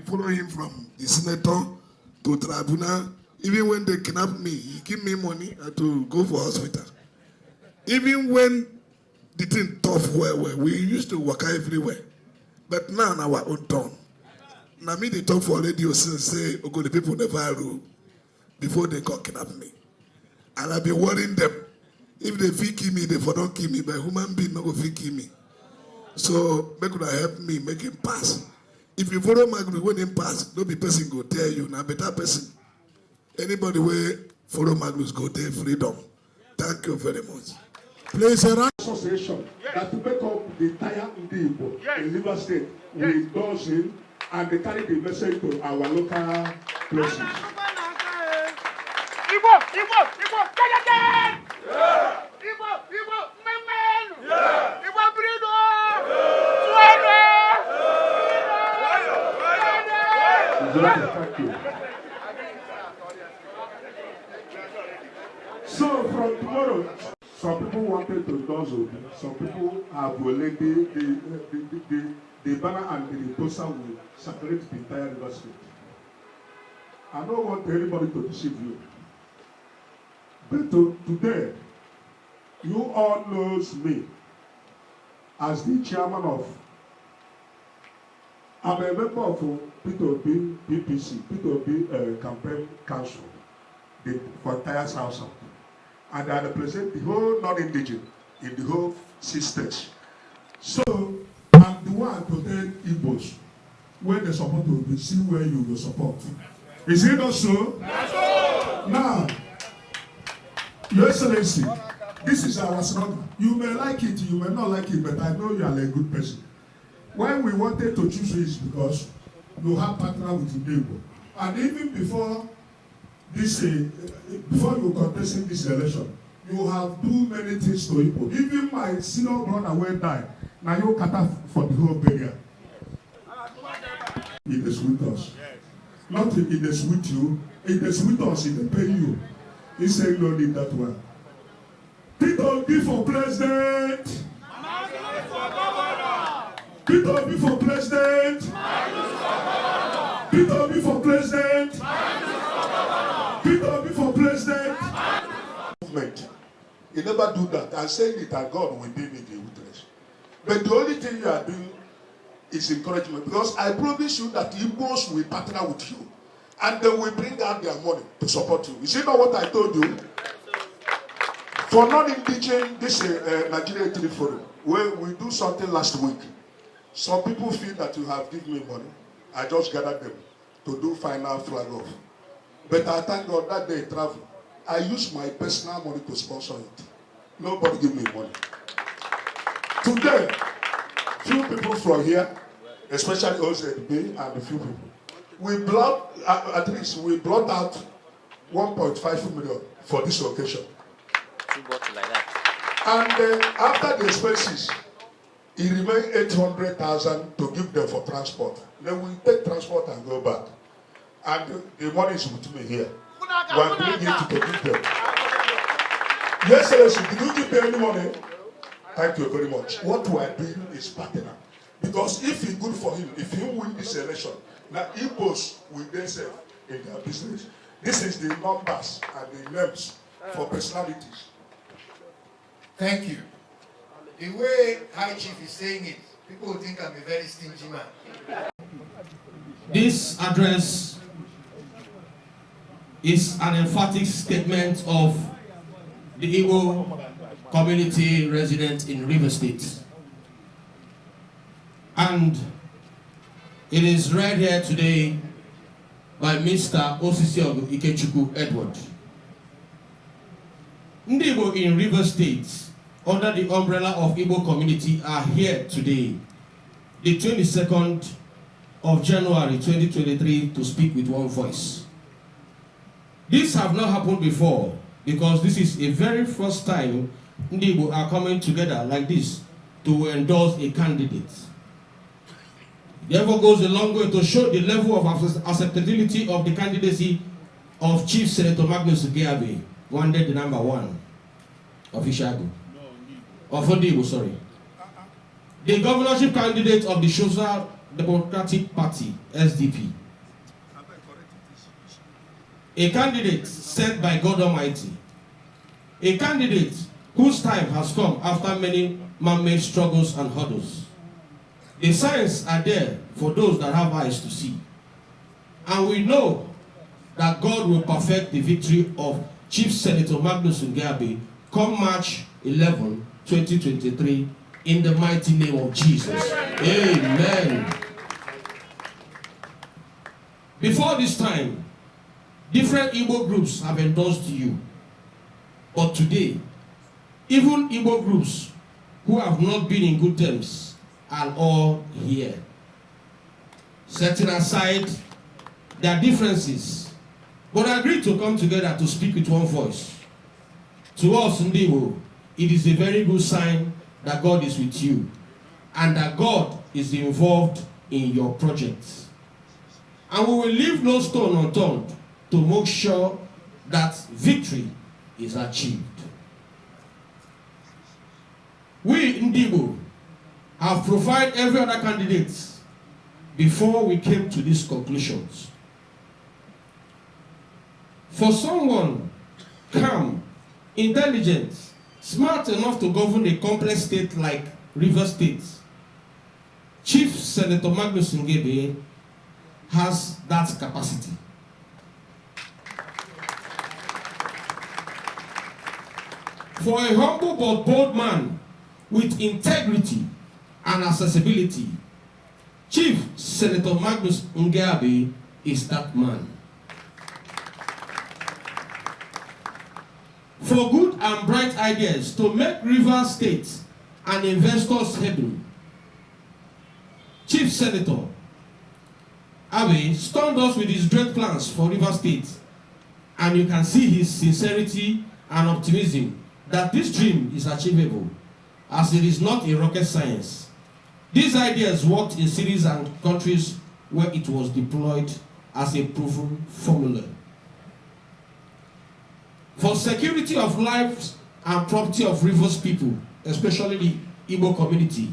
Following him from the senator to tribunal. Even when they kidnap me, he give me money to go for hospital. Even when the thing tough we used to work everywhere. But now on our own turn. Now me they talk for radio since say, okay, the people never rule before they got kidnap me. And I've been worrying them. If they feel kill me, they for don't kill me, but human being not go feel kill me. So they could help me make him pass. If you follow Magnus when him pass, no be person go tell you now better person. Anybody way follow Magnus go there freedom. Thank you very much. Please, an association that to make up the entire Igbo in River State, we endorse him and they carry the message to our local places. Igbo, Kajake! Igbo, Memen! Igbo, Brido! Thank you. So from tomorrow, some people wanted to endorse Obi. Some people have already the banner and the poster will separate the entire River State. I don't want anybody to deceive you. But today, you all knows me as the chairman of. I'm a member of P2B PPC, P2B Campaign Council, for entire South. And I represent the whole non-indigenous in the whole 6 states. So, I'm the one to tell Igbos where they support will be, see where you will support. Is it not so? Yes, sir. Now, Your Excellency, this is our slogan. You may like it, you may not like it, but I know you are a good person. Why we wanted to choose you is because you have partner with Igbo. And even before this, before you contesting this election, you have do many things to Igbo. Even my senior brother went die. Now you cut off for the whole area. It is with us. Not it is with you. It is with us. It is pay you. He said no need that one. People be for president. People be for president. People be for president. People be for president. Movement. You never do that. I'm saying it and God will be with the witness. But the only thing you are doing is encouragement, because I promise you that Igbos will partner with you and they will bring out their money to support you. You see not what I told you? For non-indigenous, this Nigeria Ethnic Forum, where we do something last week. Some people feel that you have given me money. I just gathered them to do final flag off. But I thank God that day travel. I used my personal money to sponsor it. Nobody give me money. Today, few people from here, especially SDP and a few people, we brought, at least we brought out 1.5 million for this occasion. And after the expenses, it remained 800,000 to give them for transport. Then we take transport and go back. And the money is with me here. We are bringing it to give them. Yes, did you give them any money? Thank you very much. What we are doing is partner. Because if it's good for him, if he win this election, now Igbos will themselves in their business. This is the numbers and the names for personalities. Thank you. The way High Chief is saying it, people will think I'm a very stingy man. This address is an emphatic statement of the Igbo community resident in River State. And it is read here today by Mr. Osisi Ikechukwu Edward. Ndị Igbo in River State, under the umbrella of Igbo community, are here today the 22nd of January 2023 to speak with one voice. This have not happened before because this is a very first time Ndi Igbo are coming together like this to endorse a candidate. Therefore goes a long way to show the level of acceptability of the candidacy of Chief Senator Magnus Abe, wanted the number 1 of Ishago. Of Ndi Igbo, sorry. The governorship candidate of the Social Democratic Party, SDP. A candidate set by God Almighty. A candidate whose time has come after many man-made struggles and hurdles. The signs are there for those that have eyes to see. And we know that God will perfect the victory of Chief Senator Magnus Abe come March 11, 2023 in the mighty name of Jesus. Amen. Before this time, different Igbo groups have endorsed you. But today, even Igbo groups who have not been in good terms are all here. Setting aside their differences, but agreed to come together to speak with one voice. To us, Ndi Igbo, it is a very good sign that God is with you and that God is involved in your projects. And we will leave no stone unturned to make sure that victory is achieved. We, Ndi Igbo, have provided every other candidate before we came to these conclusions. For someone calm, intelligent, smart enough to govern a complex state like Rivers State, Chief Senator Magnus Abe has that capacity. For a humble but bold man with integrity and accessibility, Chief Senator Magnus Abe is that man. For good and bright ideas to make Rivers State an investor's haven, Chief Senator Abe stunned us with his great plans for Rivers State, and you can see his sincerity and optimism that this dream is achievable, as it is not a rocket science. These ideas worked in cities and countries where it was deployed as a proven formula. For security of lives and property of Rivers people, especially the Igbo community,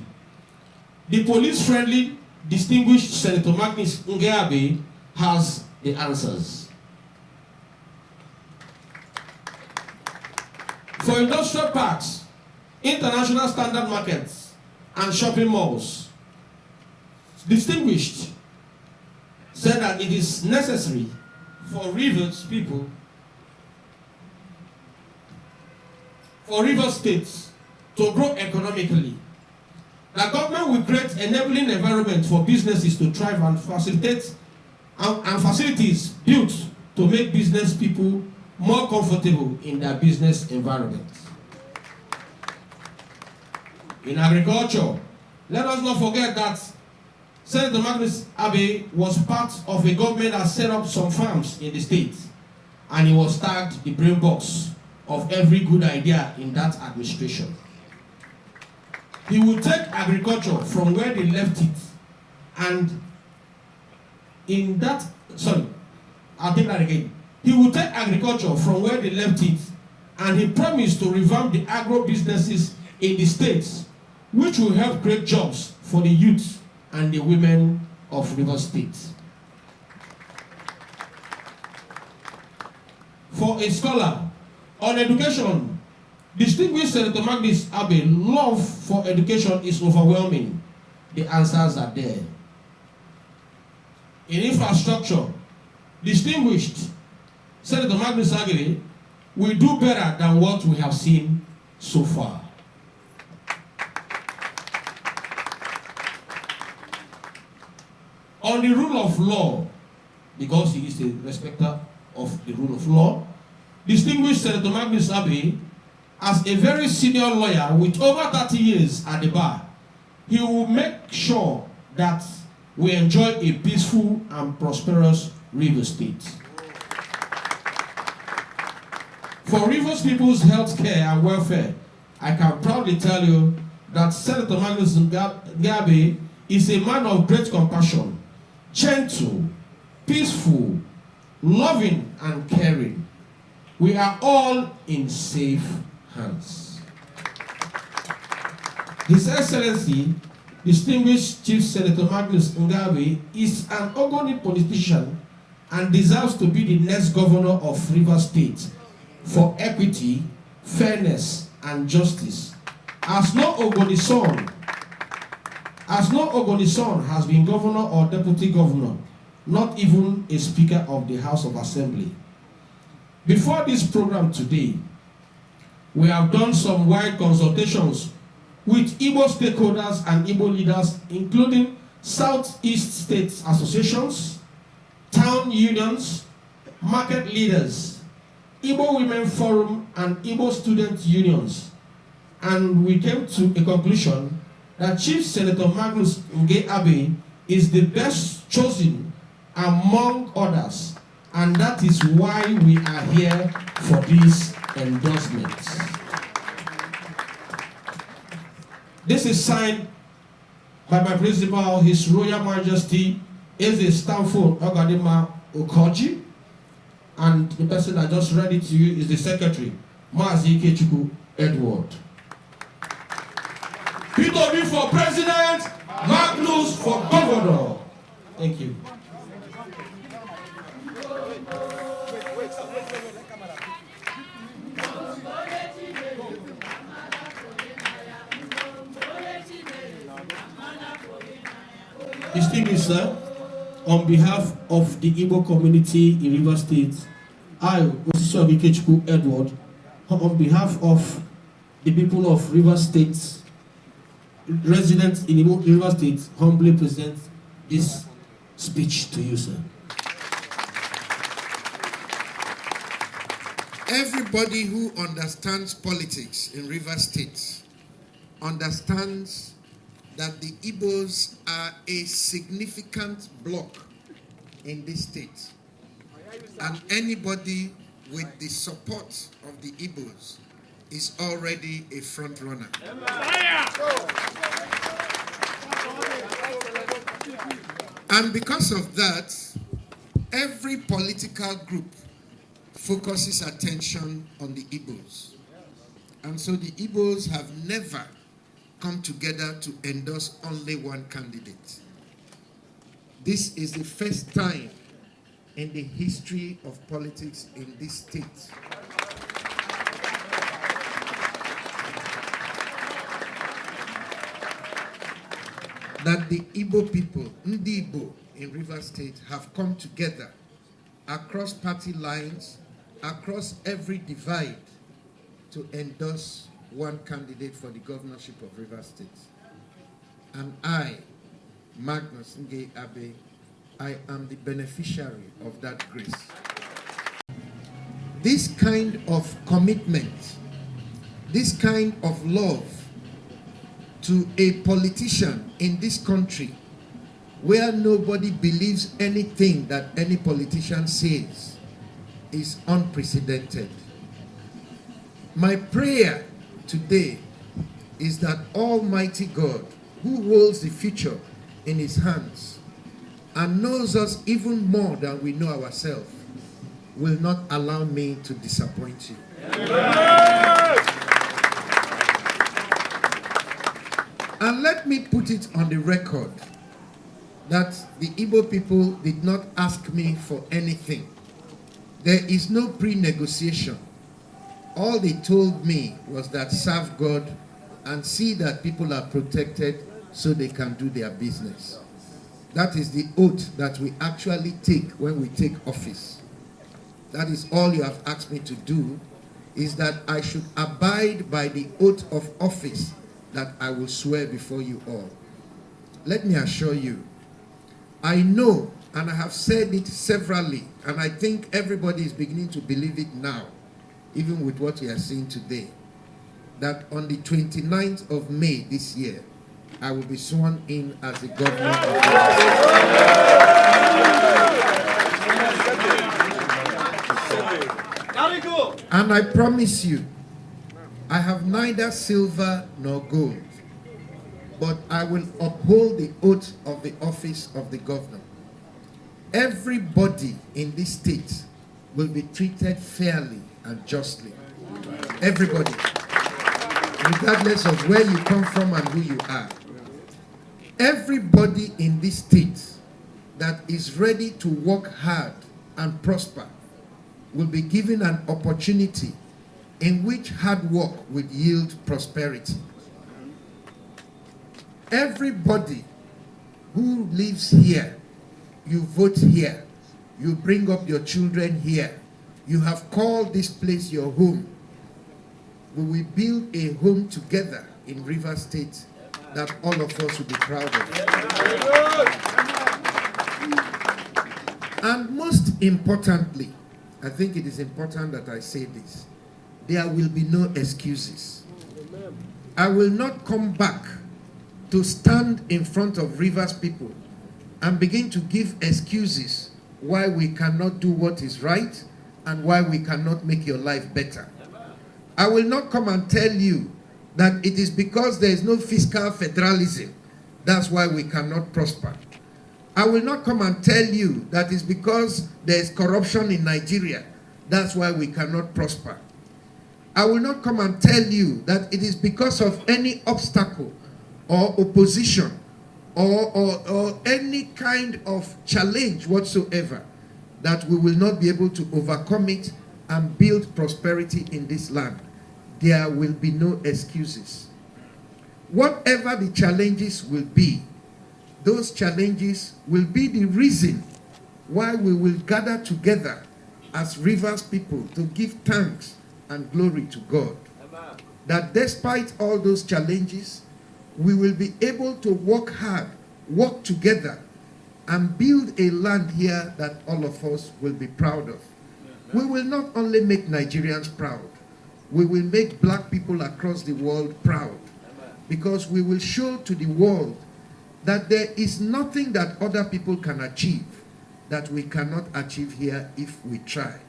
the police-friendly, distinguished Senator Magnus Abe has the answers. For industrial parks, international standard markets, and shopping malls, distinguished said that it is necessary for Rivers people, for Rivers states to grow economically. The government will create enabling environment for businesses to thrive and facilitate and facilities built to make business people more comfortable in their business environment. In agriculture, let us not forget that Senator Magnus Abe was part of a government that set up some farms in the state, and he was tagged the brain box of every good idea in that administration. He will take agriculture from where they left it, and in that, I'll take that again. He will take agriculture from where they left it, and he promised to revamp the agro businesses in the states, which will help create jobs for the youth and the women of Rivers State. For a scholar on education, distinguished Senator Magnus Abe's love for education is overwhelming. The answers are there. In infrastructure, distinguished Senator Magnus Abe will do better than what we have seen so far. On the rule of law, because he is a respecter of the rule of law, distinguished Senator Magnus Abe, as a very senior lawyer with over 30 years at the bar, he will make sure that we enjoy a peaceful and prosperous River State. For Rivers people's health care and welfare, I can proudly tell you that Senator Magnus Abe is a man of great compassion, gentle, peaceful, loving, and caring. We are all in safe hands. His Excellency, distinguished Chief Senator Magnus Abe, is an Ogoni politician and deserves to be the next governor of Rivers State for equity, fairness, and justice. As no Ogoni son has been governor or deputy governor, not even a speaker of the House of Assembly. Before this program today, we have done some wide consultations with Igbo stakeholders and Igbo leaders, including Southeast States associations, town unions, market leaders, Igbo Women Forum, and Igbo student unions. And we came to a conclusion that Chief Senator Magnus Abe is the best chosen among others, and that is why we are here for these endorsements. This is signed by my principal, His Royal Majesty Eze Stanford Ogadima Okoji, and the person I just read it to you is the Secretary, Mazi Ikechukwu Edward. P2B for President, Magnus for Governor. Thank you. Distinguished sir, on behalf of the Igbo community in Rivers State, I, Osisi Ikechukwu Edward, on behalf of the people of Rivers State, residents in Igbo Rivers State, humbly present this speech to you, sir. Everybody who understands politics in Rivers State understands that the Igbos are a significant bloc in this state. And anybody with the support of the Igbos is already a front runner. And because of that, every political group focuses attention on the Igbos. And so the Igbos have never come together to endorse only one candidate. This is the first time in the history of politics in this state that the Igbo people, Ndi Igbo in Rivers State, have come together across party lines, across every divide, to endorse one candidate for the governorship of Rivers State. And I, Magnus Abe, I am the beneficiary of that grace. This kind of commitment, this kind of love to a politician in this country where nobody believes anything that any politician says is unprecedented. My prayer today is that Almighty God, who holds the future in his hands and knows us even more than we know ourselves, will not allow me to disappoint you. And let me put it on the record that the Igbo people did not ask me for anything. There is no pre-negotiation. All they told me was that serve God and see that people are protected so they can do their business. That is the oath that we actually take when we take office. That is all you have asked me to do, is that I should abide by the oath of office that I will swear before you all. Let me assure you, I know, and I have said it severally, and I think everybody is beginning to believe it now, even with what we are seeing today, that on the 29th of May this year, I will be sworn in as the governor of the state. And I promise you, I have neither silver nor gold, but I will uphold the oath of the office of the governor. Everybody in this state will be treated fairly and justly. Everybody, regardless of where you come from and who you are. Everybody in this state that is ready to work hard and prosper will be given an opportunity in which hard work will yield prosperity. Everybody who lives here, you vote here, you bring up your children here, you have called this place your home. We will build a home together in Rivers State that all of us will be proud of. And most importantly, I think it is important that I say this, there will be no excuses. I will not come back to stand in front of Rivers people and begin to give excuses why we cannot do what is right and why we cannot make your life better. I will not come and tell you that it is because there is no fiscal federalism, that's why we cannot prosper. I will not come and tell you that it's because there is corruption in Nigeria, that's why we cannot prosper. I will not come and tell you that it is because of any obstacle or opposition or any kind of challenge whatsoever that we will not be able to overcome it and build prosperity in this land. There will be no excuses. Whatever the challenges will be, those challenges will be the reason why we will gather together as Rivers people to give thanks and glory to God. That despite all those challenges, we will be able to work hard, work together, and build a land here that all of us will be proud of. We will not only make Nigerians proud, we will make black people across the world proud, because we will show to the world that there is nothing that other people can achieve that we cannot achieve here if we try.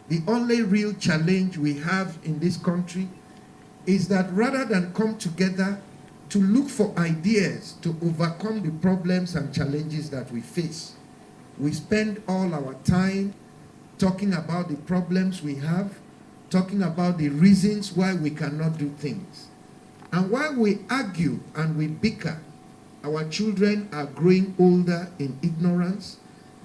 The only real challenge we have in this country is that rather than come together to look for ideas to overcome the problems and challenges that we face, we spend all our time talking about the problems we have, talking about the reasons why we cannot do things. And while we argue and we bicker, our children are growing older in ignorance,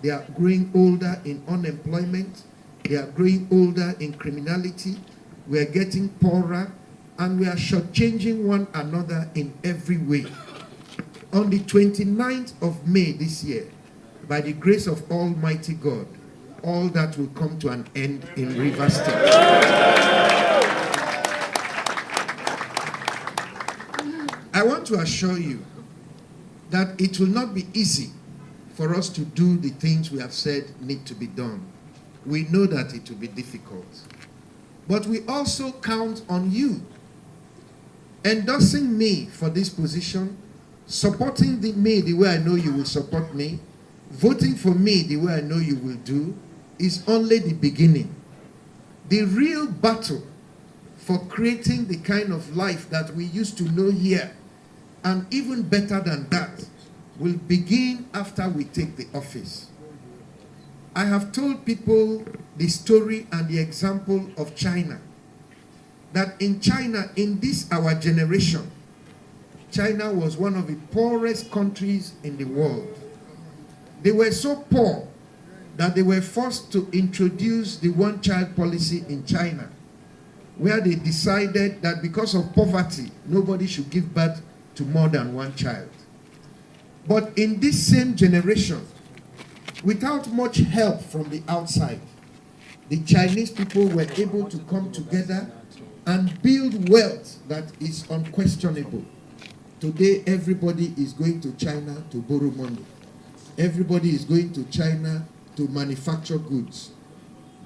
they are growing older in unemployment, they are growing older in criminality, we are getting poorer, and we are shortchanging one another in every way. On the 29th of May this year, by the grace of Almighty God, all that will come to an end in Rivers State. I want to assure you that it will not be easy for us to do the things we have said need to be done. We know that it will be difficult. But we also count on you endorsing me for this position, supporting me the way I know you will support me, voting for me the way I know you will do, is only the beginning. The real battle for creating the kind of life that we used to know here, and even better than that, will begin after we take the office. I have told people the story and the example of China. That in China, in this our generation, China was one of the poorest countries in the world. They were so poor that they were forced to introduce the one-child policy in China, where they decided that because of poverty, nobody should give birth to more than one child. But in this same generation, without much help from the outside, the Chinese people were able to come together and build wealth that is unquestionable. Today, everybody is going to China to borrow money. Everybody is going to China to manufacture goods.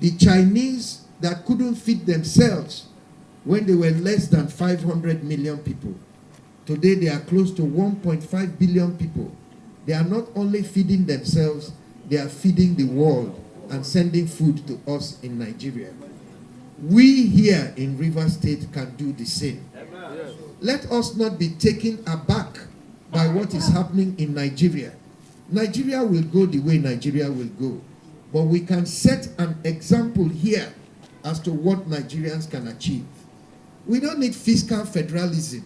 The Chinese that couldn't feed themselves when they were less than 500 million people, Today they are close to 1.5 billion people. They are not only feeding themselves, they are feeding the world and sending food to us in Nigeria. We here in Rivers State can do the same. Let us not be taken aback by what is happening in Nigeria. Nigeria will go the way Nigeria will go. But we can set an example here as to what Nigerians can achieve. We don't need fiscal federalism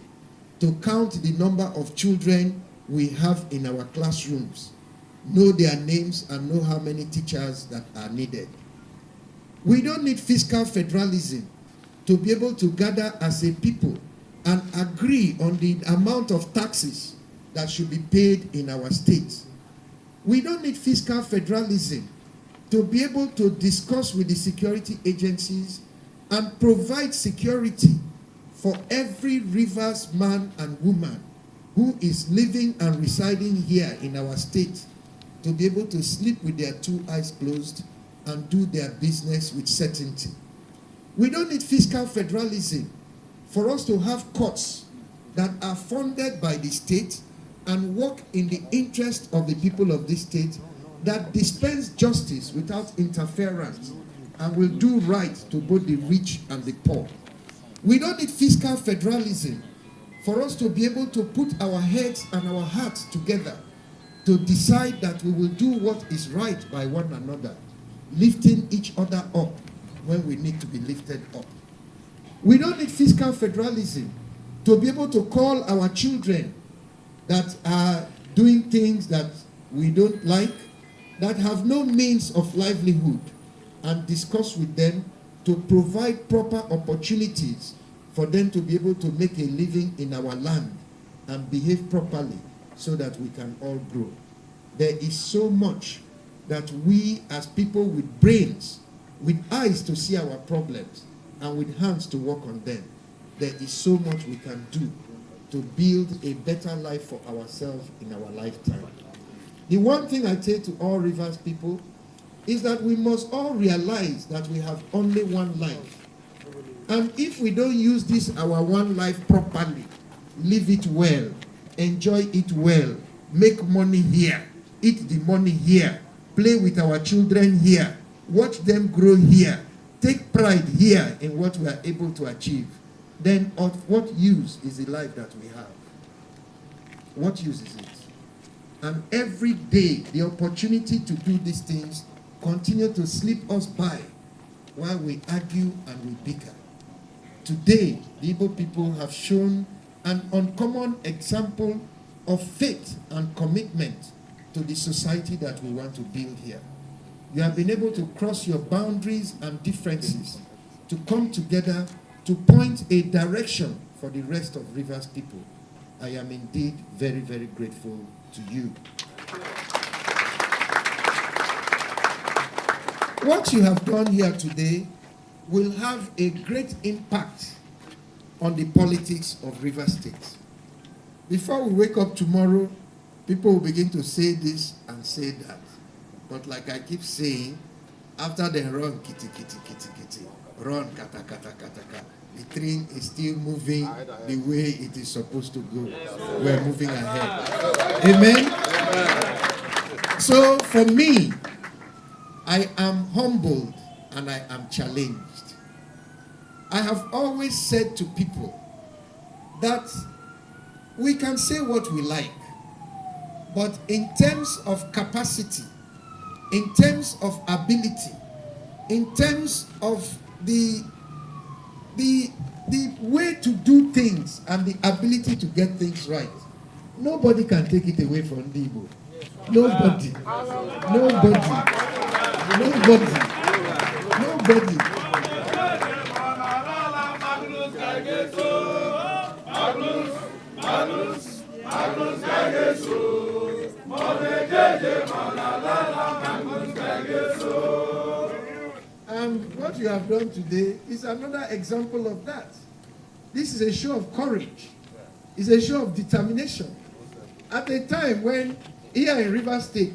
to count the number of children we have in our classrooms, know their names, and know how many teachers that are needed. We don't need fiscal federalism to be able to gather as a people and agree on the amount of taxes that should be paid in our states. We don't need fiscal federalism to be able to discuss with the security agencies and provide security for every Rivers man and woman who is living and residing here in our state, to be able to sleep with their two eyes closed and do their business with certainty. We don't need fiscal federalism for us to have courts that are funded by the state and work in the interest of the people of this state, that dispense justice without interference and will do right to both the rich and the poor. We don't need fiscal federalism for us to be able to put our heads and our hearts together to decide that we will do what is right by one another, lifting each other up when we need to be lifted up. We don't need fiscal federalism to be able to call our children that are doing things that we don't like, that have no means of livelihood, and discuss with them to provide proper opportunities for them to be able to make a living in our land and behave properly so that we can all grow. There is so much that we as people with brains, with eyes to see our problems and with hands to work on them, there is so much we can do to build a better life for ourselves in our lifetime. The one thing I say to all Rivers people is that we must all realize that we have only one life. And if we don't use this, our one life, properly, live it well, enjoy it well, make money here, eat the money here, play with our children here, watch them grow here, take pride here in what we are able to achieve, then of what use is the life that we have? What use is it? And every day, the opportunity to do these things continue to slip us by while we argue and we bicker. Today, the Igbo people have shown an uncommon example of faith and commitment to the society that we want to build here. You have been able to cross your boundaries and differences to come together to point a direction for the rest of Rivers people. I am indeed very, very grateful to you. What you have done here today will have a great impact on the politics of Rivers State. Before we wake up tomorrow, people will begin to say this and say that. But like I keep saying, after they run kitty, kitty, kitty, kitty, run kata, kata, kata, kata, the train is still moving the way it is supposed to go. We're moving ahead. Amen? So for me, I am humbled and I am challenged. I have always said to people that we can say what we like, but in terms of capacity, in terms of ability, in terms of the way to do things and the ability to get things right, nobody can take it away from the Igbo. Nobody. Nobody. Nobody. Nobody. And what you have done today is another example of that. This is a show of courage. It's a show of determination. At a time when, here in Rivers State,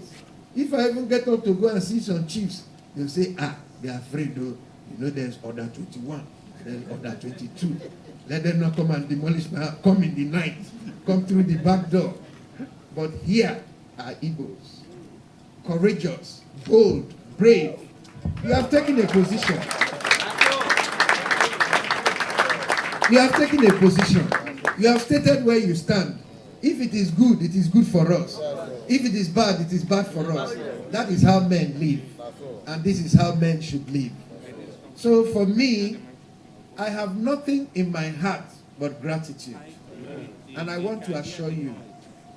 if I even get up to go and see some chiefs, they'll say, they are afraid though. You know, there's Order 21, there's Order 22. Let them not come and demolish my house. Come in the night. Come through the back door. But here are Igbos. Courageous, bold, brave. You have taken a position. You have taken a position. You have stated where you stand. If it is good for us. If it is bad for us. That is how men live. And this is how men should live. So for me, I have nothing in my heart but gratitude. And I want to assure you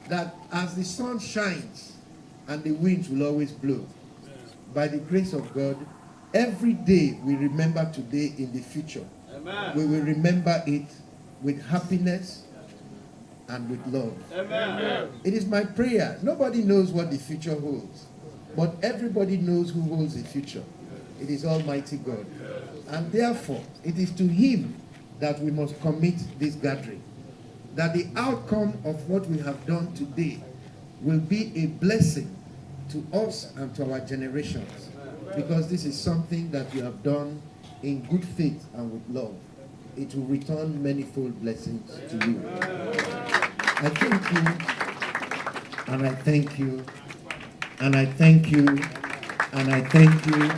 that as the sun shines and the winds will always blow, by the grace of God, every day we remember today in the future. Amen. We will remember it with happiness and with love. Amen. It is my prayer. Nobody knows what the future holds, but everybody knows who holds the future. It is Almighty God. And therefore, it is to Him that we must commit this gathering. That the outcome of what we have done today will be a blessing to us and to our generations. Because this is something that we have done in good faith and with love. It will return manifold blessings to you. I thank you, and I thank you, and I thank you, and I thank you,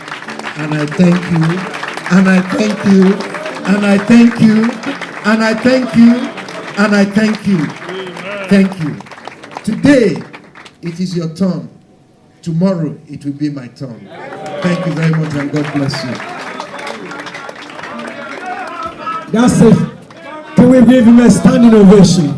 and I thank you, and I thank you, and I thank you, and I thank you, and I thank you. Thank you. Today, it is your turn. Tomorrow, it will be my turn. Thank you very much, and God bless you. That's it. Can we give him a standing ovation?